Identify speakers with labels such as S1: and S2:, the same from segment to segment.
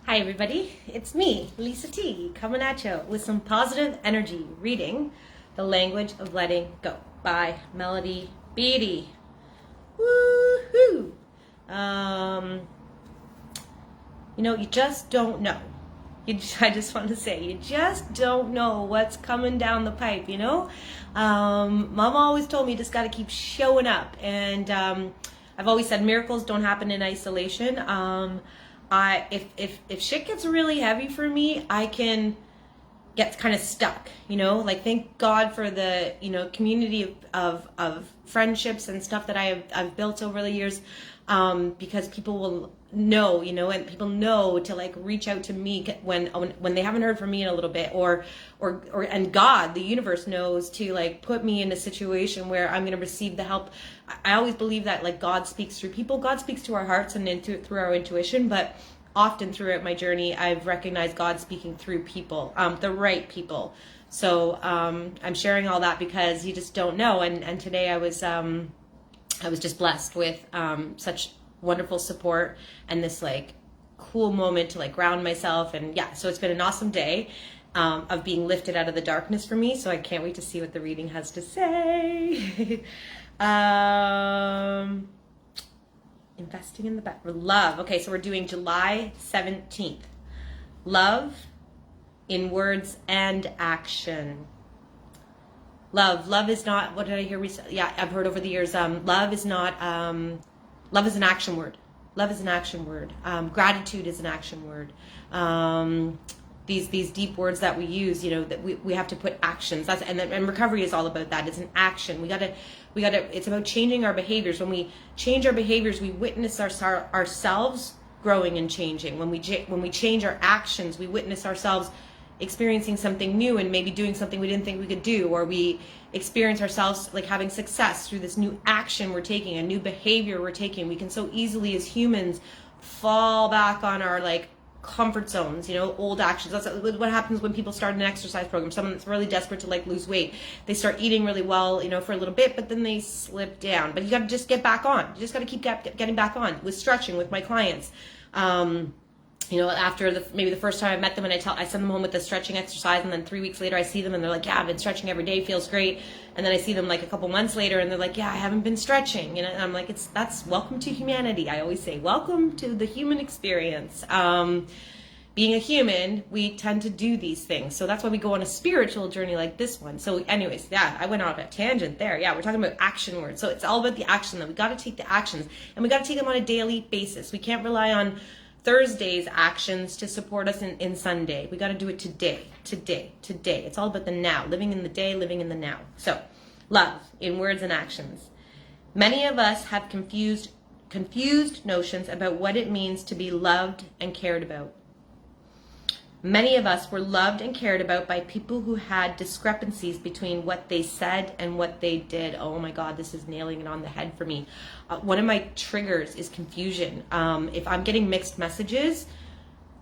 S1: Hi everybody, it's me, LisaT, coming at you with some positive energy, reading The Language of Letting Go by Beattie. Woohoo! You just don't know. I just want to say, you just don't know what's coming down the pipe, Mom always told me you just got to keep showing up. And I've always said miracles don't happen in isolation. If shit gets really heavy for me, I can get kind of stuck, thank God for the, community of friendships and stuff that I've built over the years, because people will know, and people know to reach out to me when they haven't heard from me in a little bit, and God, the universe knows to put me in a situation where I'm going to receive the help. I always believe that God speaks through people. God speaks to our hearts and through our intuition, but often throughout my journey, I've recognized God speaking through people, the right people. So I'm sharing all that because you just don't know. And today I was just blessed with such wonderful support and this cool moment to ground myself. And yeah, so it's been an awesome day of being lifted out of the darkness for me. So I can't wait to see what the reading has to say. Investing in the back. Love. Okay, so we're doing July 17th. Love in words and action. Love is not, what did I hear recently? Yeah, I've heard over the years, love is not, love is an action word. Love is an action word. Gratitude is an action word. These deep words that we use, that we have to put actions. And recovery is all about that. It's an action. We gotta. It's about changing our behaviors. When we change our behaviors, we witness ourselves growing and changing. When we change our actions, we witness ourselves experiencing something new and maybe doing something we didn't think we could do, or we experience ourselves having success through this new action we're taking, a new behavior we're taking. We can so easily as humans fall back on our comfort zones, old actions. That's what happens when people start an exercise program. Someone that's really desperate to lose weight, they start eating really well, for a little bit, but then they slip down. But you got to just get back on. You just got to keep getting back on. With stretching, with my clients, after maybe the first time I met them, and I send them home with the stretching exercise, and then 3 weeks later I see them and they're like, yeah, I've been stretching every day, feels great. And then I see them a couple months later and they're like, yeah, I haven't been stretching. And I'm like, that's welcome to humanity. I always say, welcome to the human experience. Being a human, we tend to do these things. So that's why we go on a spiritual journey like this one. So anyways, yeah, I went off a tangent there. Yeah, we're talking about action words. So it's all about the action, that we got to take the actions, and we got to take them on a daily basis. We can't rely on Thursday's actions to support us in Sunday. We got to do it today. It's all about the now, living in the day, living in the now. So love in words and actions. Many of us have confused notions about what it means to be loved and cared about. Many of us were loved and cared about by people who had discrepancies between what they said and what they did. Oh my God, this is nailing it on the head for me. One of my triggers is confusion. If I'm getting mixed messages,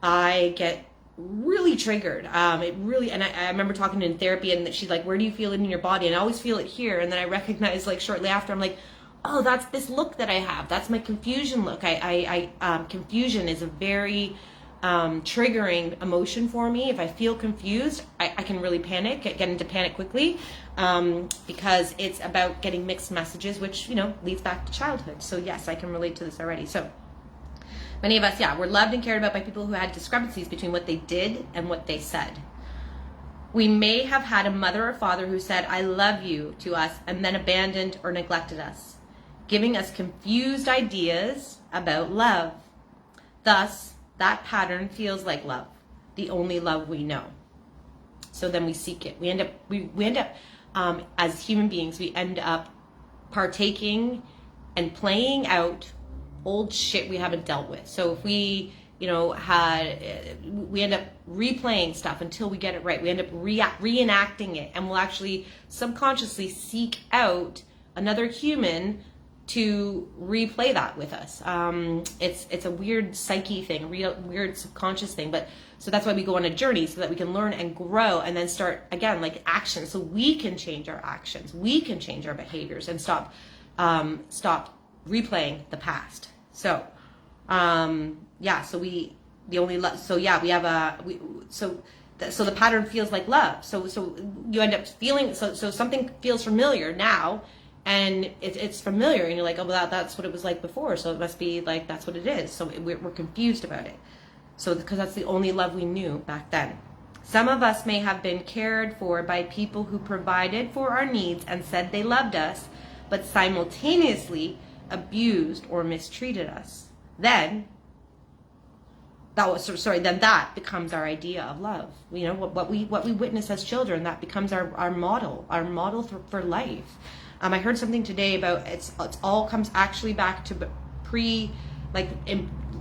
S1: I get really triggered. And I remember talking in therapy, and she's like, where do you feel it in your body? And I always feel it here. And then I recognize shortly after, I'm like, oh, that's this look that I have. That's my confusion look. Confusion is a very triggering emotion for me. If I feel confused, I can really panic, get into panic quickly, because it's about getting mixed messages, which, leads back to childhood. So yes, I can relate to this already. So many of us, were loved and cared about by people who had discrepancies between what they did and what they said. We may have had a mother or father who said, I love you to us, and then abandoned or neglected us, giving us confused ideas about love. Thus, that pattern feels like love, the only love we know. So then we seek it. We end up as human beings, we end up partaking and playing out old shit we haven't dealt with. So if we, we end up replaying stuff until we get it right. We end up reenacting it, and we'll actually subconsciously seek out another human to replay that with us. It's a weird psyche thing, weird subconscious thing, but so that's why we go on a journey, so that we can learn and grow, and then start again action, so we can change our actions, we can change our behaviors, and stop replaying the past. So so we the only love. So yeah, we have so the pattern feels like love. So you end up feeling, so something feels familiar now, and it's familiar, and you're like, oh, well, that's what it was like before, so it must be like that's what it is. So we're confused about it. So because that's the only love we knew back then. Some of us may have been cared for by people who provided for our needs and said they loved us, but simultaneously abused or mistreated us. Then that becomes our idea of love. You know, what we witness as children, that becomes our model for life. I heard something today about it's all comes actually back to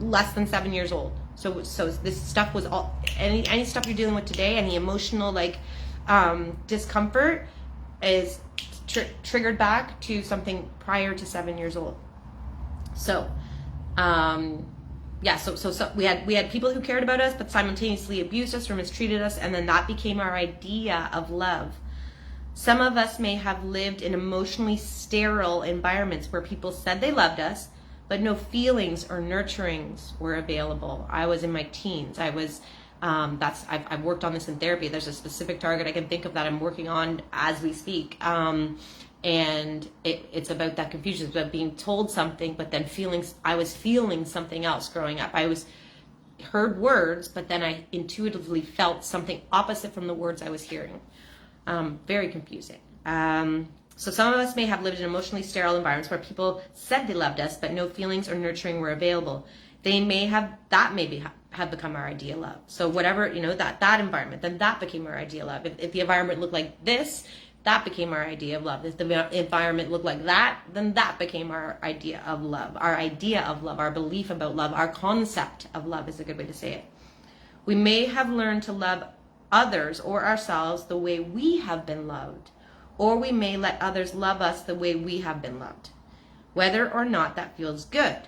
S1: less than 7 years old. So this stuff was all, any stuff you're dealing with today, any emotional discomfort is triggered back to something prior to 7 years old. So yeah, so we had people who cared about us but simultaneously abused us or mistreated us, and then that became our idea of love. Some of us may have lived in emotionally sterile environments where people said they loved us, but no feelings or nurturings were available. I was in my teens. I've worked on this in therapy. There's a specific target I can think of that I'm working on as we speak. And it's about that confusion. It's about being told something, but then I was feeling something else growing up. I heard words, but then I intuitively felt something opposite from the words I was hearing. Very confusing. So some of us may have lived in emotionally sterile environments where people said they loved us, but no feelings or nurturing were available. That may have become our idea of love. So whatever, that environment, then that became our idea of love. If the environment looked like this, that became our idea of love. If the environment looked like that, then that became our idea of love. Our idea of love, our belief about love, our concept of love is a good way to say it. We may have learned to love others or ourselves the way we have been loved, or we may let others love us the way we have been loved, whether or not that feels good.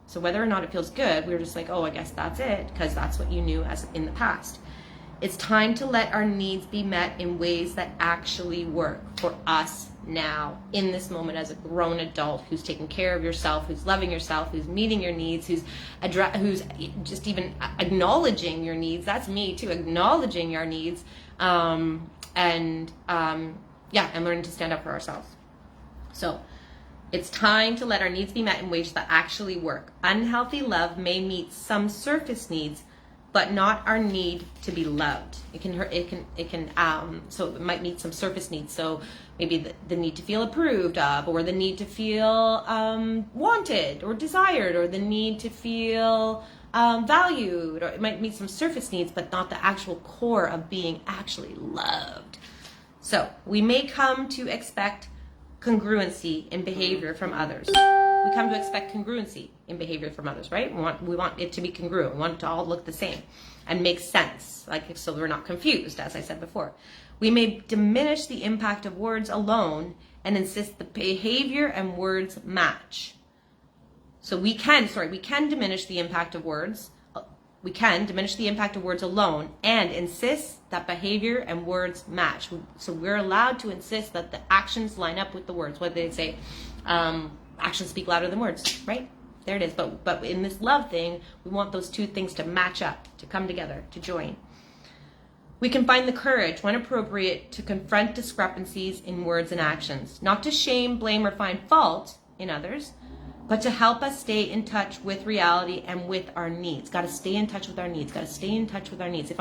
S1: So whether or not it feels good, we're just like, oh, I guess that's it, because that's what you knew as in the past. It's time to let our needs be met in ways that actually work for us now, in this moment, as a grown adult who's taking care of yourself, who's loving yourself, who's meeting your needs, who's just even acknowledging your needs. That's me too, acknowledging your needs, and learning to stand up for ourselves. So it's time to let our needs be met in ways that actually work. Unhealthy love may meet some surface needs, but not our need to be loved. So it might meet some surface needs. So maybe the need to feel approved of, or the need to feel wanted or desired, or the need to feel valued, or it might meet some surface needs, but not the actual core of being actually loved. So we may come to expect congruency in behavior from others. We come to expect congruency in behavior from others, right? We want it to be congruent. We want it to all look the same and make sense, so we're not confused, as I said before. We may diminish the impact of words alone and insist the behavior and words match. So we can diminish the impact of words. We can diminish the impact of words alone and insist that behavior and words match. So we're allowed to insist that the actions line up with the words. What they say, actions speak louder than words, right? There it is. But in this love thing, we want those two things to match up, to come together, to join. We can find the courage, when appropriate, to confront discrepancies in words and actions, not to shame, blame, or find fault in others, but to help us stay in touch with reality and with our needs. Got to stay in touch with our needs. Got to stay in touch with our needs.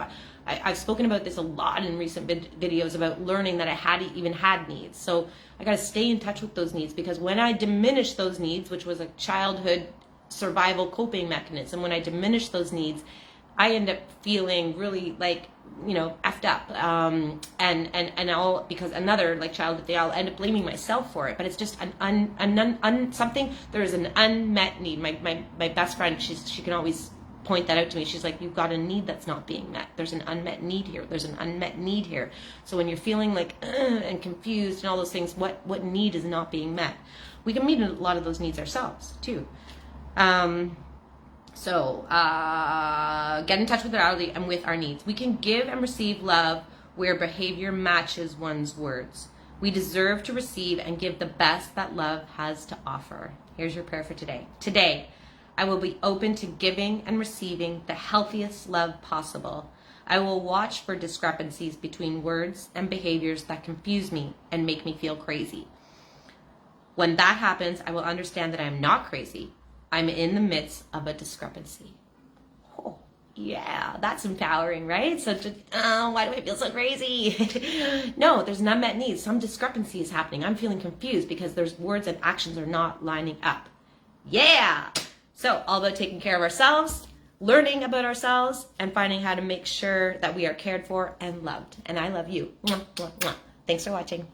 S1: I've spoken about this a lot in recent videos about learning that I had needs. So I got to stay in touch with those needs, because when I diminish those needs, which was a childhood survival coping mechanism, when I diminish those needs, I end up feeling really effed up, and all because another childhood thing, I'll end up blaming myself for it. But it's just something. There is an unmet need. My best friend, she can always point that out to me. She's like, you've got a need that's not being met. There's an unmet need here. There's an unmet need here. So when you're feeling and confused and all those things, what need is not being met? We can meet a lot of those needs ourselves too. So get in touch with reality and with our needs. We can give and receive love where behavior matches one's words. We deserve to receive and give the best that love has to offer. Here's your prayer for today. Today, I will be open to giving and receiving the healthiest love possible. I will watch for discrepancies between words and behaviors that confuse me and make me feel crazy. When that happens, I will understand that I am not crazy. I'm in the midst of a discrepancy. Oh, yeah, that's empowering, right? So just, why do I feel so crazy? No, there's an unmet need. Some discrepancy is happening. I'm feeling confused because there's words and actions are not lining up. Yeah! So all about taking care of ourselves, learning about ourselves, and finding how to make sure that we are cared for and loved. And I love you. Mwah, mwah, mwah. Thanks for watching.